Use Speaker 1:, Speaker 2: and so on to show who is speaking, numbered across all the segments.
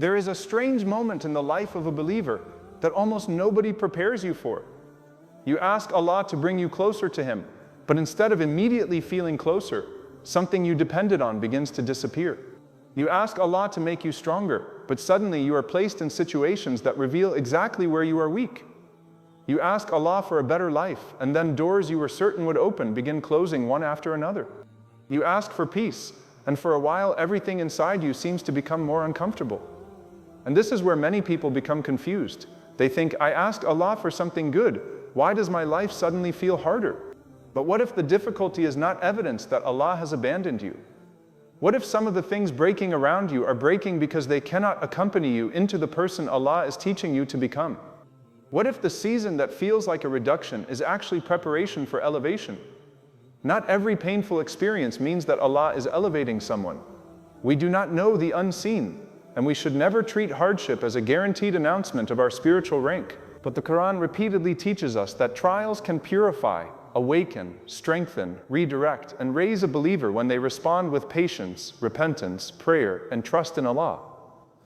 Speaker 1: There is a strange moment in the life of a believer that almost nobody prepares you for. You ask Allah to bring you closer to Him, but instead of immediately feeling closer, something you depended on begins to disappear. You ask Allah to make you stronger, but suddenly you are placed in situations that reveal exactly where you are weak. You ask Allah for a better life, and then doors you were certain would open begin closing one after another. You ask for peace, and for a while everything inside you seems to become more uncomfortable. And this is where many people become confused. They think, I asked Allah for something good, why does my life suddenly feel harder? But what if the difficulty is not evidence that Allah has abandoned you? What if some of the things breaking around you are breaking because they cannot accompany you into the person Allah is teaching you to become? What if the season that feels like a reduction is actually preparation for elevation? Not every painful experience means that Allah is elevating someone. We do not know the unseen, and we should never treat hardship as a guaranteed announcement of our spiritual rank. But the Quran repeatedly teaches us that trials can purify, awaken, strengthen, redirect, and raise a believer when they respond with patience, repentance, prayer, and trust in Allah.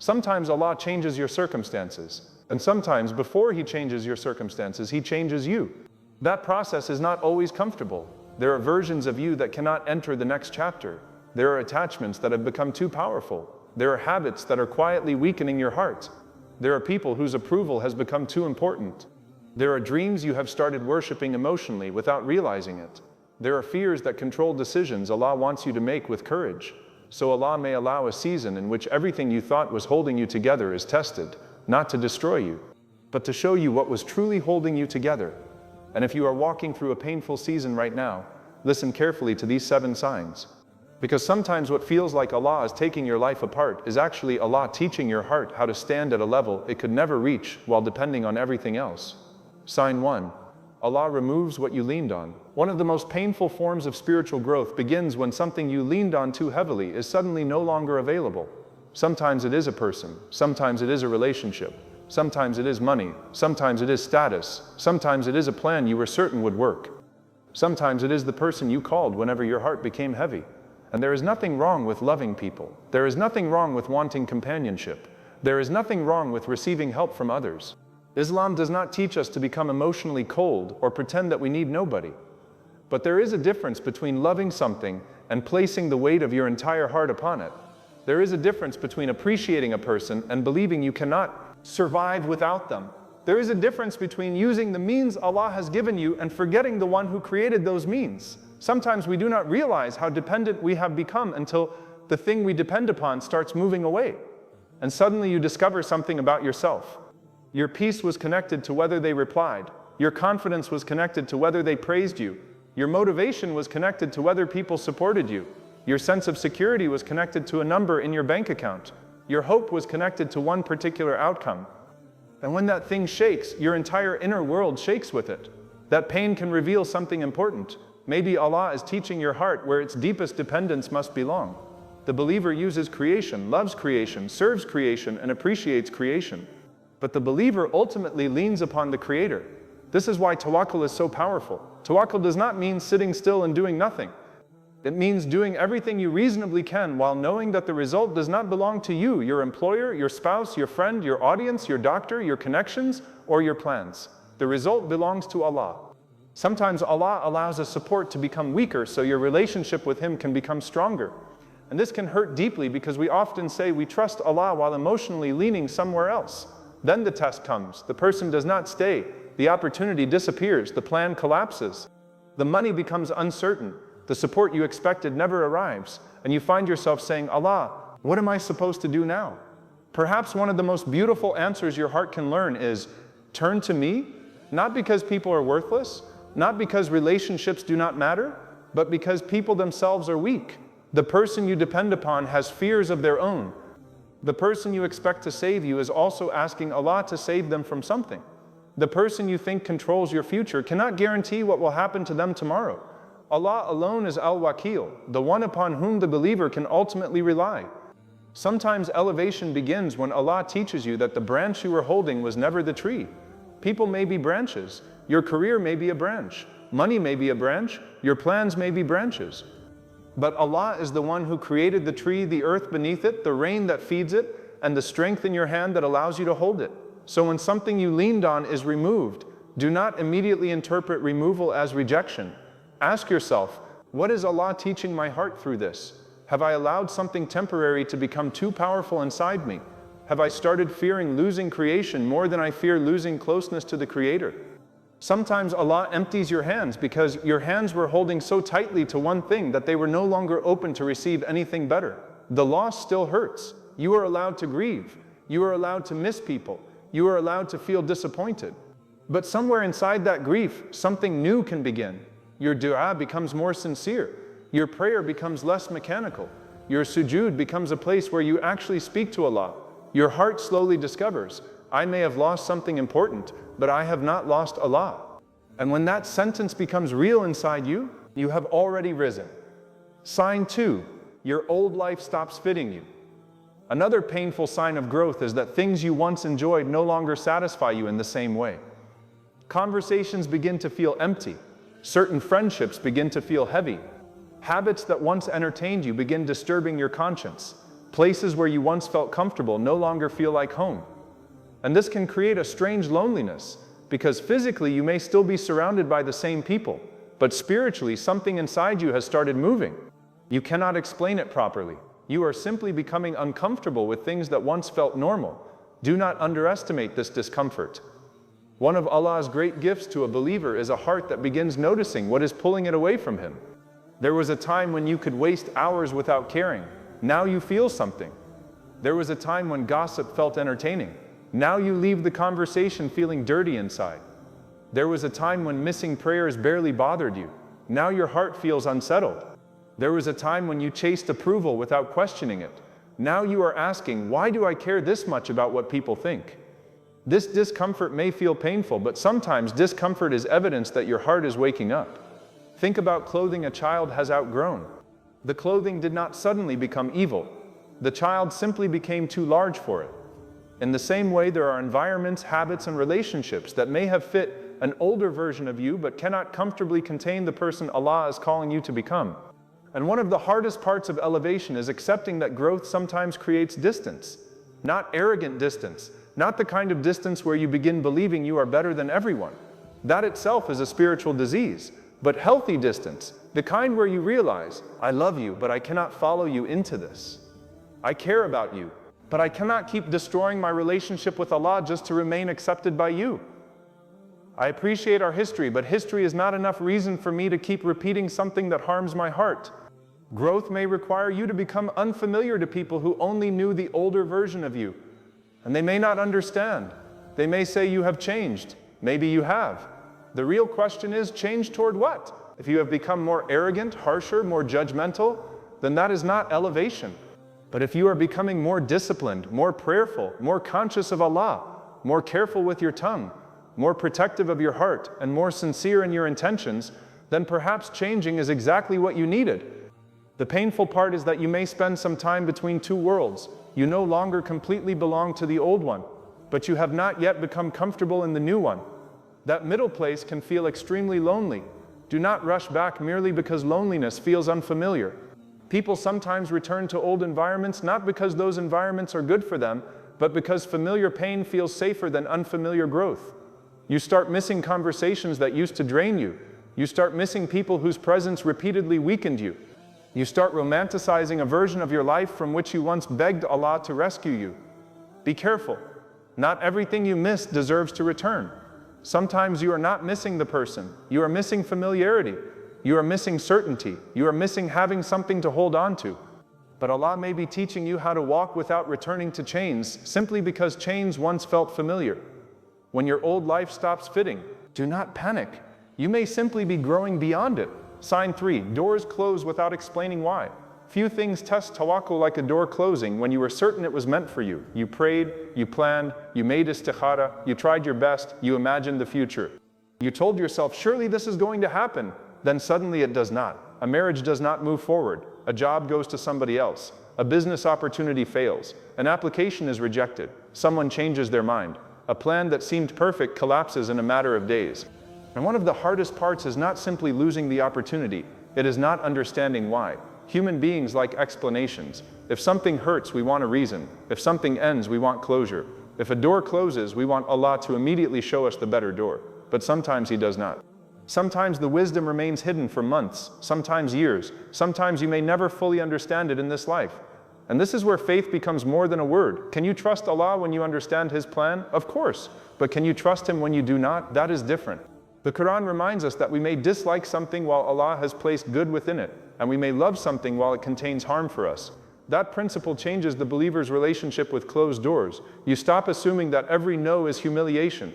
Speaker 1: Sometimes Allah changes your circumstances, and sometimes before He changes your circumstances, He changes you. That process is not always comfortable. There are versions of you that cannot enter the next chapter. There are attachments that have become too powerful. There are habits that are quietly weakening your heart. There are people whose approval has become too important. There are dreams you have started worshiping emotionally without realizing it. There are fears that control decisions Allah wants you to make with courage. So Allah may allow a season in which everything you thought was holding you together is tested, not to destroy you, but to show you what was truly holding you together. And if you are walking through a painful season right now, listen carefully to these 7 signs. Because sometimes what feels like Allah is taking your life apart is actually Allah teaching your heart how to stand at a level it could never reach while depending on everything else. Sign 1. Allah removes what you leaned on. One of the most painful forms of spiritual growth begins when something you leaned on too heavily is suddenly no longer available. Sometimes it is a person, sometimes it is a relationship, sometimes it is money, sometimes it is status, sometimes it is a plan you were certain would work. Sometimes it is the person you called whenever your heart became heavy. And there is nothing wrong with loving people. There is nothing wrong with wanting companionship. There is nothing wrong with receiving help from others. Islam does not teach us to become emotionally cold or pretend that we need nobody. But there is a difference between loving something and placing the weight of your entire heart upon it. There is a difference between appreciating a person and believing you cannot survive without them. There is a difference between using the means Allah has given you and forgetting the one who created those means. Sometimes we do not realize how dependent we have become until the thing we depend upon starts moving away. And suddenly you discover something about yourself. Your peace was connected to whether they replied. Your confidence was connected to whether they praised you. Your motivation was connected to whether people supported you. Your sense of security was connected to a number in your bank account. Your hope was connected to one particular outcome. And when that thing shakes, your entire inner world shakes with it. That pain can reveal something important. Maybe Allah is teaching your heart where its deepest dependence must belong. The believer uses creation, loves creation, serves creation, and appreciates creation. But the believer ultimately leans upon the Creator. This is why Tawakkul is so powerful. Tawakkul does not mean sitting still and doing nothing. It means doing everything you reasonably can while knowing that the result does not belong to you, your employer, your spouse, your friend, your audience, your doctor, your connections, or your plans. The result belongs to Allah. Sometimes Allah allows a support to become weaker so your relationship with Him can become stronger. And this can hurt deeply because we often say we trust Allah while emotionally leaning somewhere else. Then the test comes. The person does not stay. The opportunity disappears. The plan collapses. The money becomes uncertain. The support you expected never arrives. And you find yourself saying, Allah, what am I supposed to do now? Perhaps one of the most beautiful answers your heart can learn is, turn to me, not because people are worthless, not because relationships do not matter, but because people themselves are weak. The person you depend upon has fears of their own. The person you expect to save you is also asking Allah to save them from something. The person you think controls your future cannot guarantee what will happen to them tomorrow. Allah alone is Al-Wakil, the one upon whom the believer can ultimately rely. Sometimes elevation begins when Allah teaches you that the branch you were holding was never the tree. People may be branches. Your career may be a branch. Money may be a branch. Your plans may be branches. But Allah is the one who created the tree, the earth beneath it, the rain that feeds it, and the strength in your hand that allows you to hold it. So when something you leaned on is removed, do not immediately interpret removal as rejection. Ask yourself, what is Allah teaching my heart through this? Have I allowed something temporary to become too powerful inside me? Have I started fearing losing creation more than I fear losing closeness to the Creator? Sometimes Allah empties your hands because your hands were holding so tightly to one thing that they were no longer open to receive anything better. The loss still hurts. You are allowed to grieve. You are allowed to miss people. You are allowed to feel disappointed. But somewhere inside that grief, something new can begin. Your dua becomes more sincere. Your prayer becomes less mechanical. Your sujood becomes a place where you actually speak to Allah. Your heart slowly discovers, I may have lost something important, but I have not lost Allah. And when that sentence becomes real inside you, you have already risen. Sign 2, your old life stops fitting you. Another painful sign of growth is that things you once enjoyed no longer satisfy you in the same way. Conversations begin to feel empty. Certain friendships begin to feel heavy. Habits that once entertained you begin disturbing your conscience. Places where you once felt comfortable no longer feel like home. And this can create a strange loneliness, because physically you may still be surrounded by the same people, but spiritually something inside you has started moving. You cannot explain it properly. You are simply becoming uncomfortable with things that once felt normal. Do not underestimate this discomfort. One of Allah's great gifts to a believer is a heart that begins noticing what is pulling it away from Him. There was a time when you could waste hours without caring. Now you feel something. There was a time when gossip felt entertaining. Now you leave the conversation feeling dirty inside. There was a time when missing prayers barely bothered you. Now your heart feels unsettled. There was a time when you chased approval without questioning it. Now you are asking, why do I care this much about what people think? This discomfort may feel painful, but sometimes discomfort is evidence that your heart is waking up. Think about clothing a child has outgrown. The clothing did not suddenly become evil. The child simply became too large for it. In the same way, there are environments, habits, and relationships that may have fit an older version of you but cannot comfortably contain the person Allah is calling you to become. And one of the hardest parts of elevation is accepting that growth sometimes creates distance. Not arrogant distance, not the kind of distance where you begin believing you are better than everyone. That itself is a spiritual disease. But healthy distance, the kind where you realize, I love you, but I cannot follow you into this. I care about you, but I cannot keep destroying my relationship with Allah just to remain accepted by you. I appreciate our history, but history is not enough reason for me to keep repeating something that harms my heart. Growth may require you to become unfamiliar to people who only knew the older version of you. And they may not understand. They may say you have changed. Maybe you have. The real question is, change toward what? If you have become more arrogant, harsher, more judgmental, then that is not elevation. But if you are becoming more disciplined, more prayerful, more conscious of Allah, more careful with your tongue, more protective of your heart, and more sincere in your intentions, then perhaps changing is exactly what you needed. The painful part is that you may spend some time between two worlds. You no longer completely belong to the old one, but you have not yet become comfortable in the new one. That middle place can feel extremely lonely. Do not rush back merely because loneliness feels unfamiliar. People sometimes return to old environments not because those environments are good for them, but because familiar pain feels safer than unfamiliar growth. You start missing conversations that used to drain you. You start missing people whose presence repeatedly weakened you. You start romanticizing a version of your life from which you once begged Allah to rescue you. Be careful. Not everything you miss deserves to return. Sometimes you are not missing the person. You are missing familiarity. You are missing certainty. You are missing having something to hold on to. But Allah may be teaching you how to walk without returning to chains, simply because chains once felt familiar. When your old life stops fitting, do not panic. You may simply be growing beyond it. Sign 3, doors close without explaining why. Few things test tawakkul like a door closing when you were certain it was meant for you. You prayed, you planned, you made istikhara, you tried your best, you imagined the future. You told yourself, surely this is going to happen. Then suddenly it does not. A marriage does not move forward. A job goes to somebody else. A business opportunity fails. An application is rejected. Someone changes their mind. A plan that seemed perfect collapses in a matter of days. And one of the hardest parts is not simply losing the opportunity. It is not understanding why. Human beings like explanations. If something hurts, we want a reason. If something ends, we want closure. If a door closes, we want Allah to immediately show us the better door. But sometimes He does not. Sometimes the wisdom remains hidden for months, sometimes years. Sometimes you may never fully understand it in this life. And this is where faith becomes more than a word. Can you trust Allah when you understand His plan? Of course. But can you trust Him when you do not? That is different. The Quran reminds us that we may dislike something while Allah has placed good within it, and we may love something while it contains harm for us. That principle changes the believer's relationship with closed doors. You stop assuming that every no is humiliation.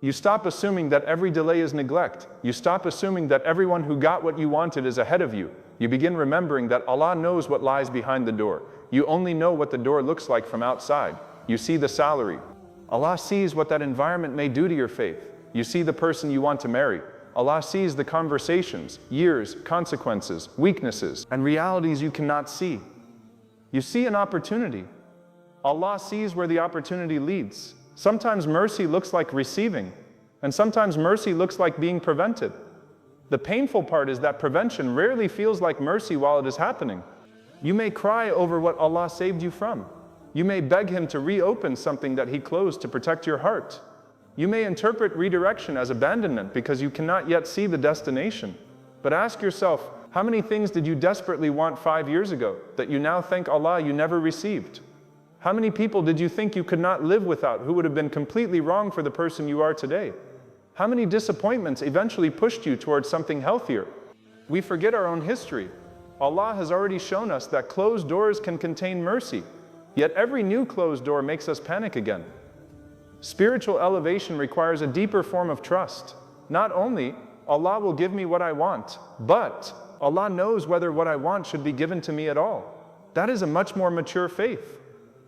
Speaker 1: You stop assuming that every delay is neglect. You stop assuming that everyone who got what you wanted is ahead of you. You begin remembering that Allah knows what lies behind the door. You only know what the door looks like from outside. You see the salary. Allah sees what that environment may do to your faith. You see the person you want to marry. Allah sees the conversations, years, consequences, weaknesses, and realities you cannot see. You see an opportunity. Allah sees where the opportunity leads. Sometimes mercy looks like receiving, and sometimes mercy looks like being prevented. The painful part is that prevention rarely feels like mercy while it is happening. You may cry over what Allah saved you from. You may beg Him to reopen something that He closed to protect your heart. You may interpret redirection as abandonment because you cannot yet see the destination. But ask yourself, how many things did you desperately want 5 years ago that you now thank Allah you never received? How many people did you think you could not live without who would have been completely wrong for the person you are today? How many disappointments eventually pushed you towards something healthier? We forget our own history. Allah has already shown us that closed doors can contain mercy, yet every new closed door makes us panic again. Spiritual elevation requires a deeper form of trust. Not only Allah will give me what I want, but Allah knows whether what I want should be given to me at all. That is a much more mature faith.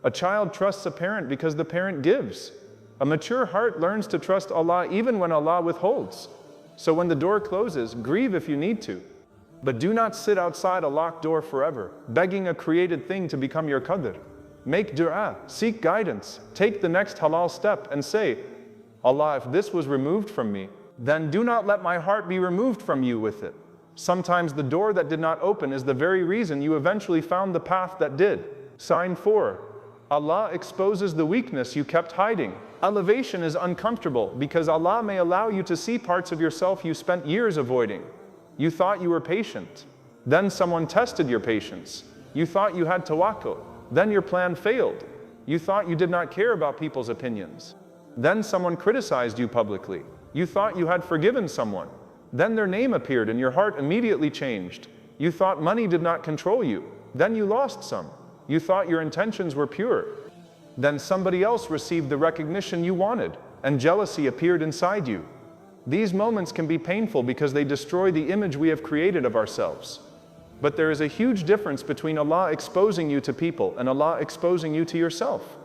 Speaker 1: A child trusts a parent because the parent gives. A mature heart learns to trust Allah even when Allah withholds. So when the door closes, grieve if you need to. But do not sit outside a locked door forever, begging a created thing to become your qadr. Make dua, seek guidance, take the next halal step and say, Allah, if this was removed from me, then do not let my heart be removed from you with it. Sometimes the door that did not open is the very reason you eventually found the path that did. Sign 4. Allah exposes the weakness you kept hiding. Elevation is uncomfortable because Allah may allow you to see parts of yourself you spent years avoiding. You thought you were patient. Then someone tested your patience. You thought you had tawakkul. Then your plan failed. You thought you did not care about people's opinions. Then someone criticized you publicly. You thought you had forgiven someone. Then their name appeared and your heart immediately changed. You thought money did not control you. Then you lost some. You thought your intentions were pure. Then somebody else received the recognition you wanted, and jealousy appeared inside you. These moments can be painful because they destroy the image we have created of ourselves. But there is a huge difference between Allah exposing you to people and Allah exposing you to yourself.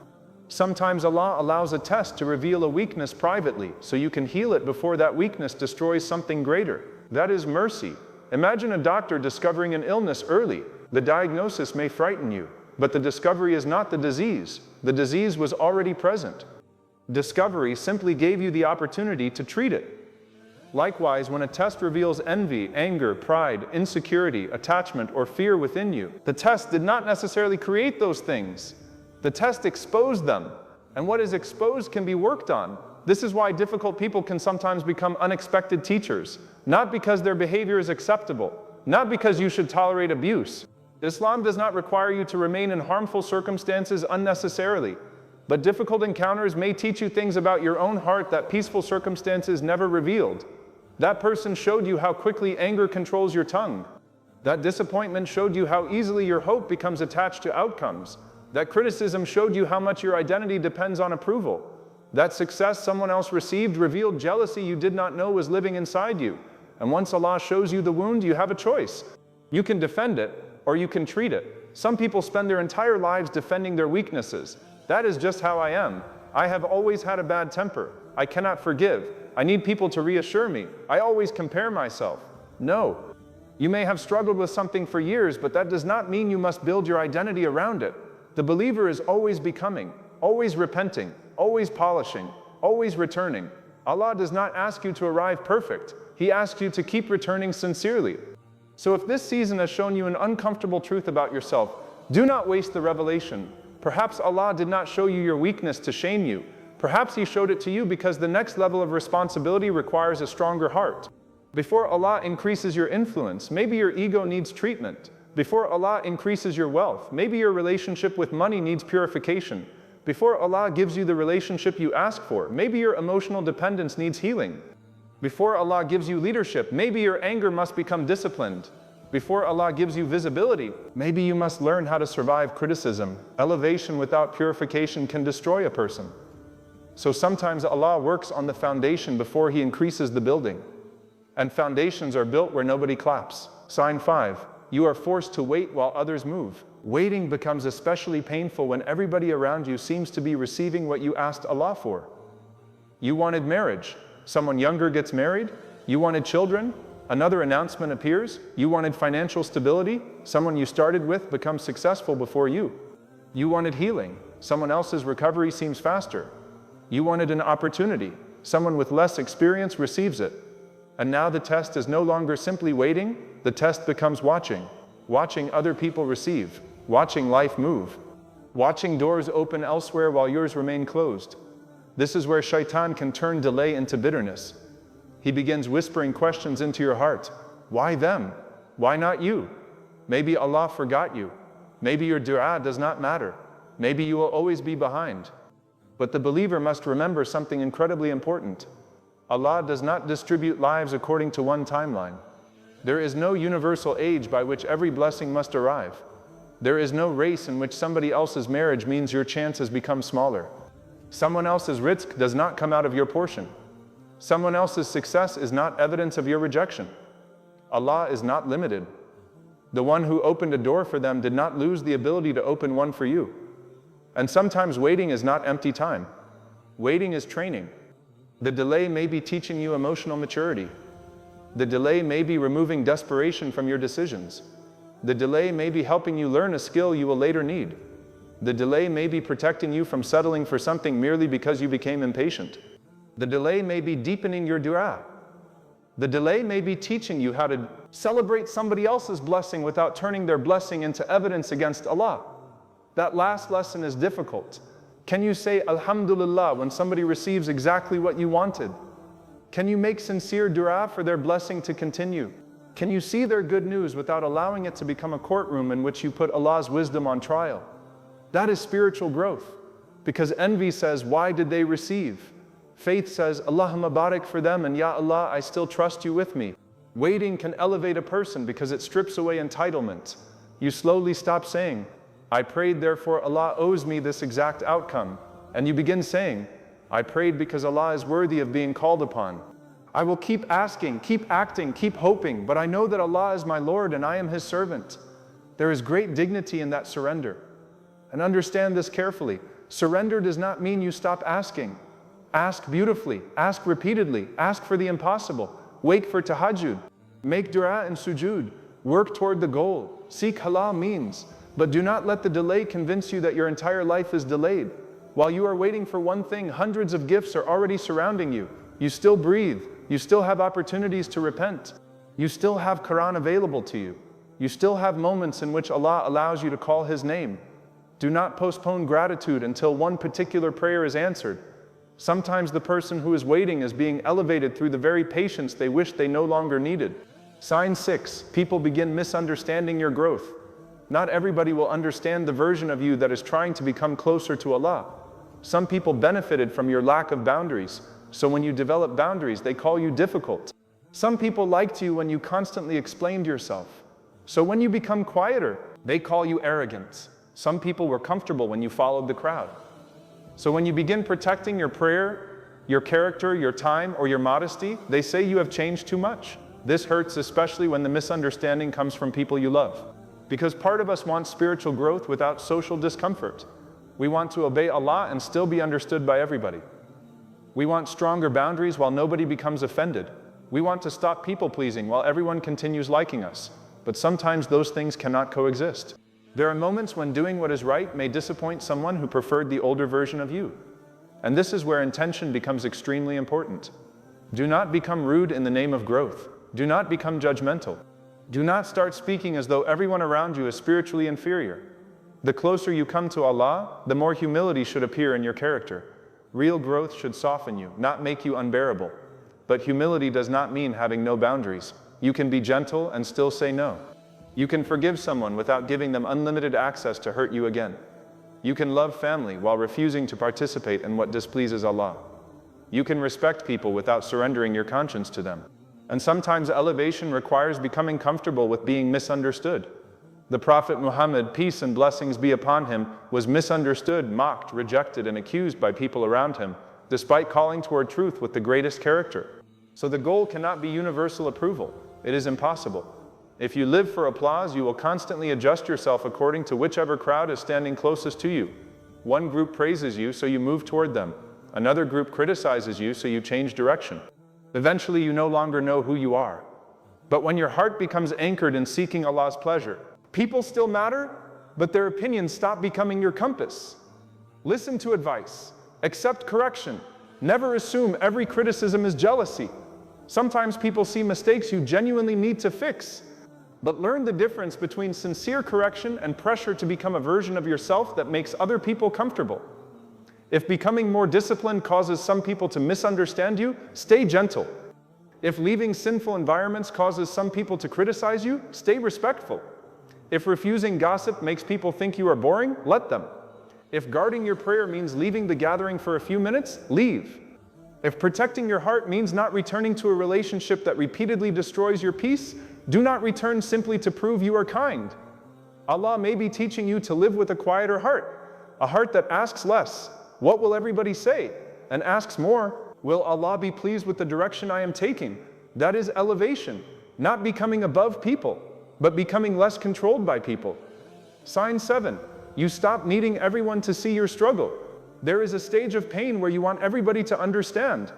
Speaker 1: Sometimes Allah allows a test to reveal a weakness privately, so you can heal it before that weakness destroys something greater. That is mercy. Imagine a doctor discovering an illness early. The diagnosis may frighten you, but the discovery is not the disease. The disease was already present. Discovery simply gave you the opportunity to treat it. Likewise, when a test reveals envy, anger, pride, insecurity, attachment, or fear within you, the test did not necessarily create those things. The test exposed them, and what is exposed can be worked on. This is why difficult people can sometimes become unexpected teachers, not because their behavior is acceptable, not because you should tolerate abuse. Islam does not require you to remain in harmful circumstances unnecessarily, but difficult encounters may teach you things about your own heart that peaceful circumstances never revealed. That person showed you how quickly anger controls your tongue. That disappointment showed you how easily your hope becomes attached to outcomes. That criticism showed you how much your identity depends on approval. That success someone else received revealed jealousy you did not know was living inside you. And once Allah shows you the wound, you have a choice. You can defend it, or you can treat it. Some people spend their entire lives defending their weaknesses. That is just how I am. I have always had a bad temper. I cannot forgive. I need people to reassure me. I always compare myself. No. You may have struggled with something for years, but that does not mean you must build your identity around it. The believer is always becoming, always repenting, always polishing, always returning. Allah does not ask you to arrive perfect. He asks you to keep returning sincerely. So if this season has shown you an uncomfortable truth about yourself, Do not waste the revelation. Perhaps Allah did not show you your weakness to shame you. Perhaps He showed it to you because the next level of responsibility requires a stronger heart. Before Allah increases your influence, maybe your ego needs treatment. Before Allah increases your wealth, maybe your relationship with money needs purification. Before Allah gives you the relationship you ask for, maybe your emotional dependence needs healing. Before Allah gives you leadership, maybe your anger must become disciplined. Before Allah gives you visibility, maybe you must learn how to survive criticism. Elevation without purification can destroy a person. So sometimes Allah works on the foundation before He increases the building. And foundations are built where nobody claps. Sign 5. You are forced to wait while others move. Waiting becomes especially painful when everybody around you seems to be receiving what you asked Allah for. You wanted marriage. Someone younger gets married. You wanted children. Another announcement appears. You wanted financial stability. Someone you started with becomes successful before you. You wanted healing. Someone else's recovery seems faster. You wanted an opportunity. Someone with less experience receives it. And now the test is no longer simply waiting. The test becomes watching. Watching other people receive. Watching life move. Watching doors open elsewhere while yours remain closed. This is where shaitan can turn delay into bitterness. He begins whispering questions into your heart. Why them? Why not you? Maybe Allah forgot you. Maybe your dua does not matter. Maybe you will always be behind. But the believer must remember something incredibly important. Allah does not distribute lives according to one timeline. There is no universal age by which every blessing must arrive. There is no race in which somebody else's marriage means your chances become smaller. Someone else's rizq does not come out of your portion. Someone else's success is not evidence of your rejection. Allah is not limited. The one who opened a door for them did not lose the ability to open one for you. And sometimes waiting is not empty time. Waiting is training. The delay may be teaching you emotional maturity. The delay may be removing desperation from your decisions. The delay may be helping you learn a skill you will later need. The delay may be protecting you from settling for something merely because you became impatient. The delay may be deepening your dua. The delay may be teaching you how to celebrate somebody else's blessing without turning their blessing into evidence against Allah. That last lesson is difficult. Can you say Alhamdulillah when somebody receives exactly what you wanted? Can you make sincere dua for their blessing to continue? Can you see their good news without allowing it to become a courtroom in which you put Allah's wisdom on trial? That is spiritual growth. Because envy says, why did they receive? Faith says, Allahumma barik for them, and Ya Allah, I still trust you with me. Waiting can elevate a person because it strips away entitlement. You slowly stop saying, I prayed, therefore Allah owes me this exact outcome. And you begin saying, I prayed because Allah is worthy of being called upon. I will keep asking, keep acting, keep hoping, but I know that Allah is my Lord and I am His servant. There is great dignity in that surrender. And understand this carefully. Surrender does not mean you stop asking. Ask beautifully, ask repeatedly, ask for the impossible. Wait for tahajjud, make dua and sujood, work toward the goal, seek halal means. But do not let the delay convince you that your entire life is delayed. While you are waiting for one thing, hundreds of gifts are already surrounding you. You still breathe. You still have opportunities to repent. You still have Quran available to you. You still have moments in which Allah allows you to call His name. Do not postpone gratitude until one particular prayer is answered. Sometimes the person who is waiting is being elevated through the very patience they wish they no longer needed. Sign 6. People begin misunderstanding your growth. Not everybody will understand the version of you that is trying to become closer to Allah. Some people benefited from your lack of boundaries, so when you develop boundaries, they call you difficult. Some people liked you when you constantly explained yourself, so when you become quieter, they call you arrogant. Some people were comfortable when you followed the crowd. So when you begin protecting your prayer, your character, your time, or your modesty, they say you have changed too much. This hurts especially when the misunderstanding comes from people you love. Because part of us wants spiritual growth without social discomfort. We want to obey Allah and still be understood by everybody. We want stronger boundaries while nobody becomes offended. We want to stop people-pleasing while everyone continues liking us. But sometimes those things cannot coexist. There are moments when doing what is right may disappoint someone who preferred the older version of you. And this is where intention becomes extremely important. Do not become rude in the name of growth. Do not become judgmental. Do not start speaking as though everyone around you is spiritually inferior. The closer you come to Allah, the more humility should appear in your character. Real growth should soften you, not make you unbearable. But humility does not mean having no boundaries. You can be gentle and still say no. You can forgive someone without giving them unlimited access to hurt you again. You can love family while refusing to participate in what displeases Allah. You can respect people without surrendering your conscience to them. And sometimes elevation requires becoming comfortable with being misunderstood. The Prophet Muhammad, peace and blessings be upon him, was misunderstood, mocked, rejected, and accused by people around him, despite calling toward truth with the greatest character. So the goal cannot be universal approval. It is impossible. If you live for applause, you will constantly adjust yourself according to whichever crowd is standing closest to you. One group praises you, so you move toward them. Another group criticizes you, so you change direction. Eventually, you no longer know who you are. But when your heart becomes anchored in seeking Allah's pleasure, people still matter, but their opinions stop becoming your compass. Listen to advice. Accept correction. Never assume every criticism is jealousy. Sometimes people see mistakes you genuinely need to fix. But learn the difference between sincere correction and pressure to become a version of yourself that makes other people comfortable. If becoming more disciplined causes some people to misunderstand you, stay gentle. If leaving sinful environments causes some people to criticize you, stay respectful. If refusing gossip makes people think you are boring, let them. If guarding your prayer means leaving the gathering for a few minutes, leave. If protecting your heart means not returning to a relationship that repeatedly destroys your peace, do not return simply to prove you are kind. Allah may be teaching you to live with a quieter heart, a heart that asks less, what will everybody say? And asks more, will Allah be pleased with the direction I am taking? That is elevation, not becoming above people, but becoming less controlled by people. Sign 7, you stop needing everyone to see your struggle. There is a stage of pain where you want everybody to understand.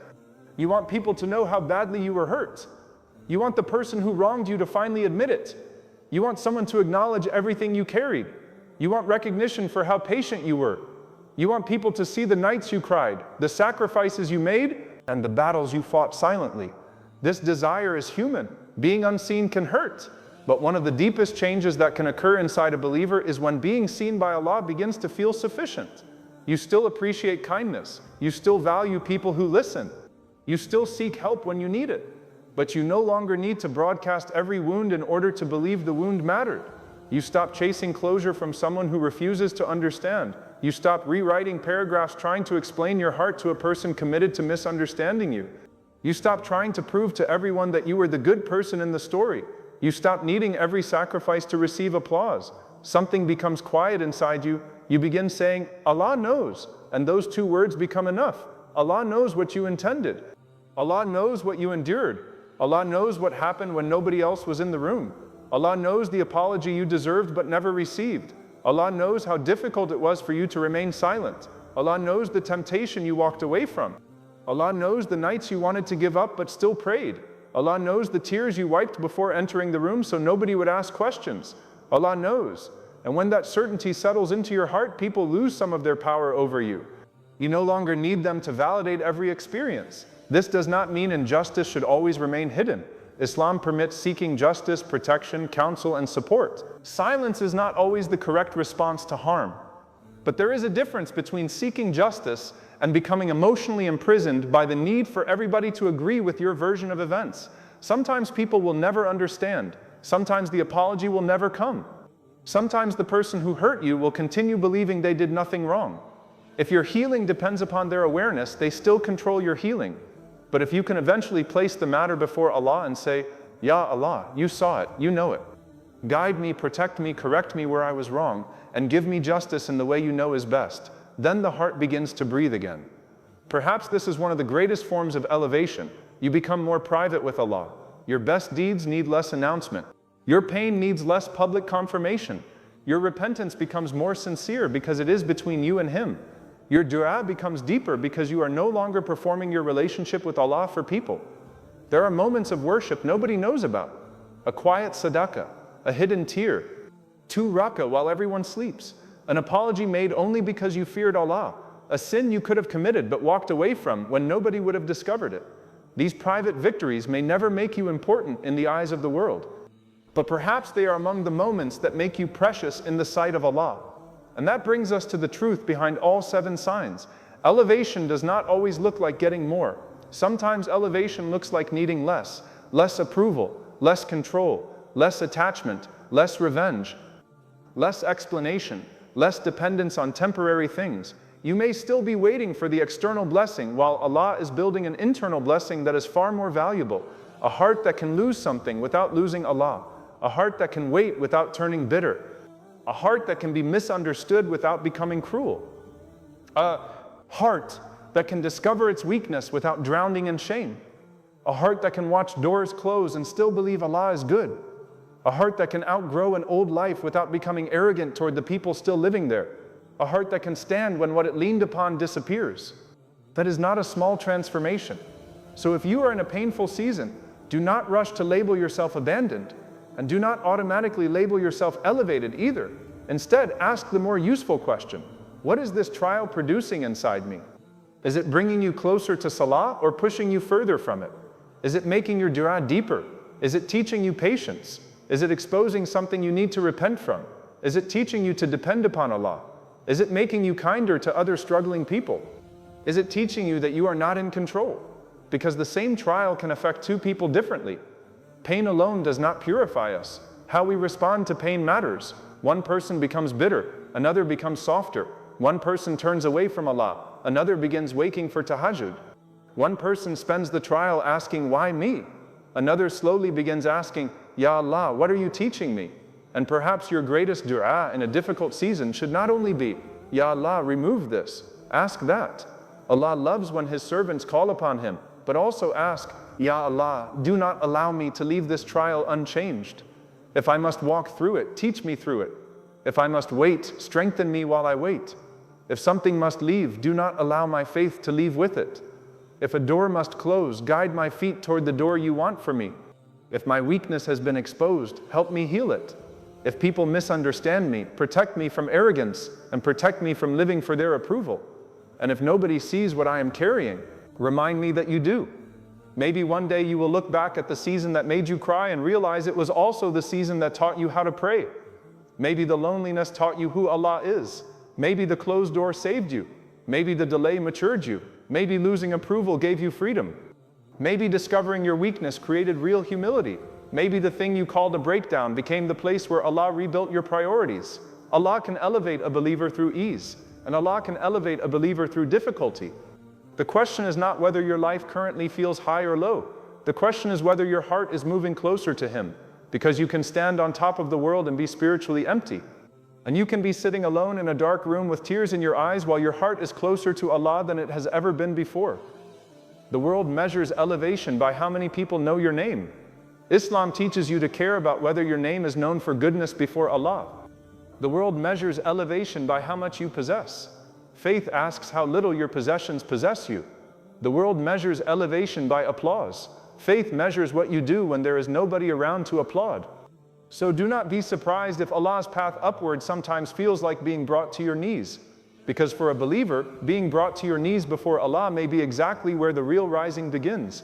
Speaker 1: You want people to know how badly you were hurt. You want the person who wronged you to finally admit it. You want someone to acknowledge everything you carried. You want recognition for how patient you were. You want people to see the nights you cried, the sacrifices you made, and the battles you fought silently. This desire is human. Being unseen can hurt. But one of the deepest changes that can occur inside a believer is when being seen by Allah begins to feel sufficient. You still appreciate kindness. You still value people who listen. You still seek help when you need it. But you no longer need to broadcast every wound in order to believe the wound mattered. You stop chasing closure from someone who refuses to understand. You stop rewriting paragraphs trying to explain your heart to a person committed to misunderstanding you. You stop trying to prove to everyone that you were the good person in the story. You stop needing every sacrifice to receive applause. Something becomes quiet inside you. You begin saying, Allah knows, and those two words become enough. Allah knows what you intended. Allah knows what you endured. Allah knows what happened when nobody else was in the room. Allah knows the apology you deserved but never received. Allah knows how difficult it was for you to remain silent. Allah knows the temptation you walked away from. Allah knows the nights you wanted to give up but still prayed. Allah knows the tears you wiped before entering the room so nobody would ask questions. Allah knows. And when that certainty settles into your heart, people lose some of their power over you. You no longer need them to validate every experience. This does not mean injustice should always remain hidden. Islam permits seeking justice, protection, counsel, and support. Silence is not always the correct response to harm. But there is a difference between seeking justice and becoming emotionally imprisoned by the need for everybody to agree with your version of events. Sometimes people will never understand. Sometimes the apology will never come. Sometimes the person who hurt you will continue believing they did nothing wrong. If your healing depends upon their awareness, they still control your healing. But if you can eventually place the matter before Allah and say, Ya Allah, you saw it, you know it. Guide me, protect me, correct me where I was wrong, and give me justice in the way you know is best, then the heart begins to breathe again. Perhaps this is one of the greatest forms of elevation. You become more private with Allah. Your best deeds need less announcement. Your pain needs less public confirmation. Your repentance becomes more sincere because it is between you and Him. Your dua becomes deeper because you are no longer performing your relationship with Allah for people. There are moments of worship nobody knows about. A quiet sadaqah, a hidden tear, 2 rak'ah while everyone sleeps, an apology made only because you feared Allah, a sin you could have committed but walked away from when nobody would have discovered it. These private victories may never make you important in the eyes of the world, but perhaps they are among the moments that make you precious in the sight of Allah. And that brings us to the truth behind all 7 signs. Elevation does not always look like getting more. Sometimes elevation looks like needing less approval, less control, less attachment, less revenge, less explanation, less dependence on temporary things. You may still be waiting for the external blessing while Allah is building an internal blessing that is far more valuable. A heart that can lose something without losing Allah. A heart that can wait without turning bitter. A heart that can be misunderstood without becoming cruel. A heart that can discover its weakness without drowning in shame. A heart that can watch doors close and still believe Allah is good. A heart that can outgrow an old life without becoming arrogant toward the people still living there. A heart that can stand when what it leaned upon disappears. That is not a small transformation. So if you are in a painful season, do not rush to label yourself abandoned, and do not automatically label yourself elevated either. Instead, ask the more useful question: what is this trial producing inside me? Is it bringing you closer to Salah or pushing you further from it? Is it making your dua deeper? Is it teaching you patience? Is it exposing something you need to repent from? Is it teaching you to depend upon Allah? Is it making you kinder to other struggling people? Is it teaching you that you are not in control? Because the same trial can affect 2 people differently. Pain alone does not purify us. How we respond to pain matters. One person becomes bitter, another becomes softer. One person turns away from Allah, another begins waking for tahajjud. One person spends the trial asking, "Why me?" Another slowly begins asking, "Ya Allah, what are you teaching me?" And perhaps your greatest dua in a difficult season should not only be, "Ya Allah, remove this." Ask that. Allah loves when His servants call upon Him, but also ask, "Ya Allah, do not allow me to leave this trial unchanged. If I must walk through it, teach me through it. If I must wait, strengthen me while I wait. If something must leave, do not allow my faith to leave with it. If a door must close, guide my feet toward the door you want for me. If my weakness has been exposed, help me heal it. If people misunderstand me, protect me from arrogance and protect me from living for their approval. And if nobody sees what I am carrying, remind me that you do." Maybe one day you will look back at the season that made you cry and realize it was also the season that taught you how to pray. Maybe the loneliness taught you who Allah is. Maybe the closed door saved you. Maybe the delay matured you. Maybe losing approval gave you freedom. Maybe discovering your weakness created real humility. Maybe the thing you called a breakdown became the place where Allah rebuilt your priorities. Allah can elevate a believer through ease, and Allah can elevate a believer through difficulty. The question is not whether your life currently feels high or low. The question is whether your heart is moving closer to Him, because you can stand on top of the world and be spiritually empty. And you can be sitting alone in a dark room with tears in your eyes while your heart is closer to Allah than it has ever been before. The world measures elevation by how many people know your name. Islam teaches you to care about whether your name is known for goodness before Allah. The world measures elevation by how much you possess. Faith asks how little your possessions possess you. The world measures elevation by applause. Faith measures what you do when there is nobody around to applaud. So do not be surprised if Allah's path upward sometimes feels like being brought to your knees. Because for a believer, being brought to your knees before Allah may be exactly where the real rising begins.